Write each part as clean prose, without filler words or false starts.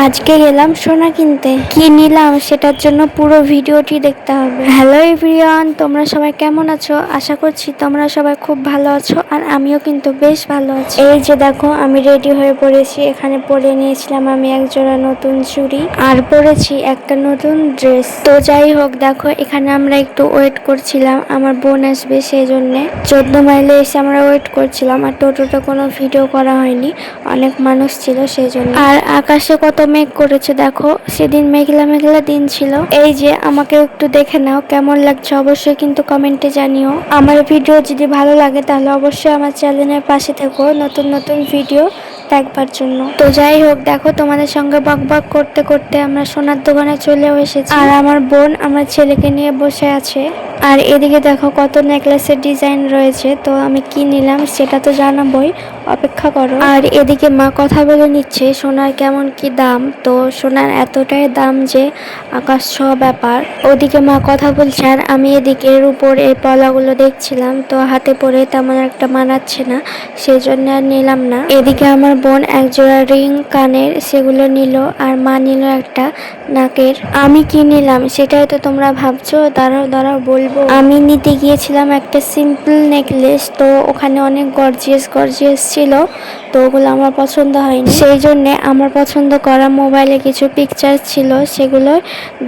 আজকে গেলাম সোনা কিনতে, কি নিলাম সেটার জন্য পুরো ভিডিওটি দেখতে হবে। হ্যালো এভরিওয়ান, তোমরা সবাই কেমন আছো? আশা করছি তোমরা সবাই খুব ভালো আছো, আর আমিও কিন্তু বেশ ভালো আছি। এই যে দেখো, আমি রেডি হয়ে পড়েছি। এখানে পরে নিয়েছিলাম আমি এক জোড়া নতুন চুড়ি, আর পরেছি একটা নতুন ড্রেস। তো যাই হোক, দেখো এখানে আমরা একটু ওয়েট করছিলাম, আমার বোন আসবে সেই জন্য 14 মাইলে এসে আমরা ওয়েট করছিলাম। আর টোটোতে কোনো ভিডিও করা হয়নি, অনেক মানুষ ছিল সেই জন্য। আর আকাশে কত মেঘ করেছে দেখো, সেদিন মেঘলা মেঘলা দিন ছিল। এই যে আমাকে একটু দেখে নাও, কেমন লাগছে অবশ্যই কিন্তু কমেন্টে জানিও। আমার ভিডিও যদি ভালো লাগে তাহলে অবশ্যই আমার চ্যানেলের পাশে থেকো নতুন নতুন ভিডিও দেখবার জন্য। তো যাই হোক, দেখো তোমাদের সঙ্গে বকবক করতে করতে আমরা সোনার দোকানে চলেও এসেছি, আর আমার বোন আমার ছেলেকে নিয়ে বসে আছে। আর এদিকে দেখো কত নেকলেসের ডিজাইন রয়েছে, তো আমি কি নিলাম সেটা তো জানাবোই, অপেক্ষা করো। আর এদিকে মা কথা বলে নিচ্ছে সোনার কেমন কি দাম। তো সোনার এতটাই দাম যে আকাশ ছোঁয়া ব্যাপার। ওদিকে মা কথা বলছে, আর আমি এদিকে উপর এই পলাগুলো দেখছিলাম, তো হাতে পরে তেমন একটা মানাচ্ছে না, সেই জন্য আর নিলাম না। এদিকে আমার বোন এক জোড়া রিং কানের সেগুলো নিল, আর মা নিল একটা নাকের। আমি কি নিলাম সেটাই তো তোমরা ভাবছো, দাঁড়াও দাঁড়াও বলবো। আমি নিতে গিয়েছিলাম একটা সিম্পল নেকলেস, তো ওখানে অনেক গর্জিয়াস গর্জিয়াস ছিল, তো ওগুলো আমার পছন্দ হয়নি। সেই জন্য আমার পছন্দ করা মোবাইলে কিছু পিকচার ছিল, সেগুলো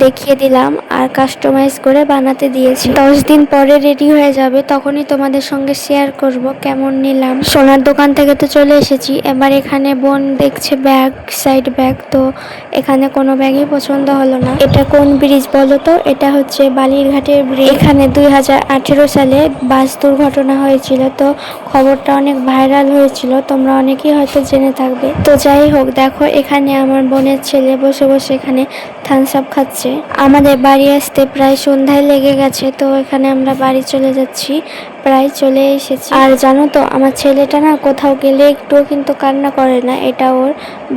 দেখিয়ে দিলাম আর কাস্টমাইজ করে বানাতে দিয়েছি। 10 দিন পরে রেডি হয়ে যাবে, তখনই তোমাদের সঙ্গে শেয়ার করব কেমন নিলাম। সোনার দোকান থেকে তো চলে এসেছি, এবার এখানে বোন দেখছে ব্যাগ, সাইড ব্যাগ। তো এখানে কোনো ব্যাগই পছন্দ হলো না। এটা কোন ব্রিজ বলো তো? এটা হচ্ছে বালিরঘাটের ব্রিজ। এখানে 2018 সালে বাস দুর্ঘটনা হয়েছিল, তো খবরটা অনেক ভাইরাল হয়েছিল, তোমরা অনেকেই হয়তো জেনে থাকবে। তো যাই হোক, দেখো এখানে আমার বোনের ছেলে বসে বসে এখানে থামস আপ খাচ্ছে। আমাদের বাড়ি আসতে প্রায় সন্ধ্যায় লেগে গেছে, তো এখানে আমরা বাড়ি চলে যাচ্ছি, প্রায় চলে এসেছি। আর জানো তো, আমার ছেলেটা না কোথাও গেলে একটুও কিন্তু কান্না করে না, এটা ওর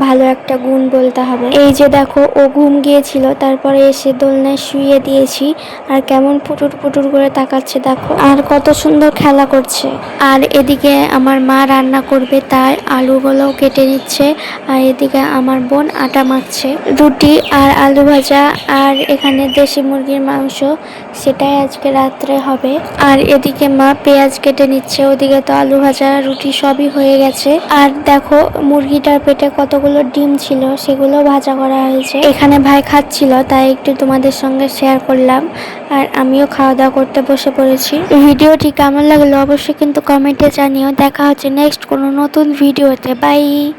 ভালো একটা গুণ বলতে হবে। এই যে দেখো, ও ঘুম গিয়েছিল, তারপরে এসে দোলনায় শুইয়ে দিয়েছি, আর কেমন পুটুর পুটুর করে তাকাচ্ছে দেখো, আর কত সুন্দর খেলা করছে। আর এদিকে আমার মা রান্না করবে, তাই আলুগুলোও কেটে নিচ্ছে, আর এদিকে আমার বোন আটা মাখছে। রুটি আর আলু ভাজা, আর এখানে দেশি মুরগির মাংস, সেটাই আজকে রাত্রে হবে। আর এদিকে মা পেঁয়াজ কেটে নিচ্ছে, ওদিকে তো আলু ভাজা রুটি সবই হয়ে গেছে। আর দেখো মুরগিটার পেটে কতগুলো ডিম ছিল, সেগুলো ভাজা করা হয়েছে। এখানে ভাই খাচ্ছিল, তাই একটু তোমাদের সঙ্গে শেয়ার করলাম। আর আমিও খাওয়া দাওয়া করতে বসে পড়েছি। ভিডিওটি কেমন লাগলো অবশ্যই কিন্তু কমেন্টে জানিও। দেখা হচ্ছে নেক্সট কোনো নতুন ভিডিওতে। বাই।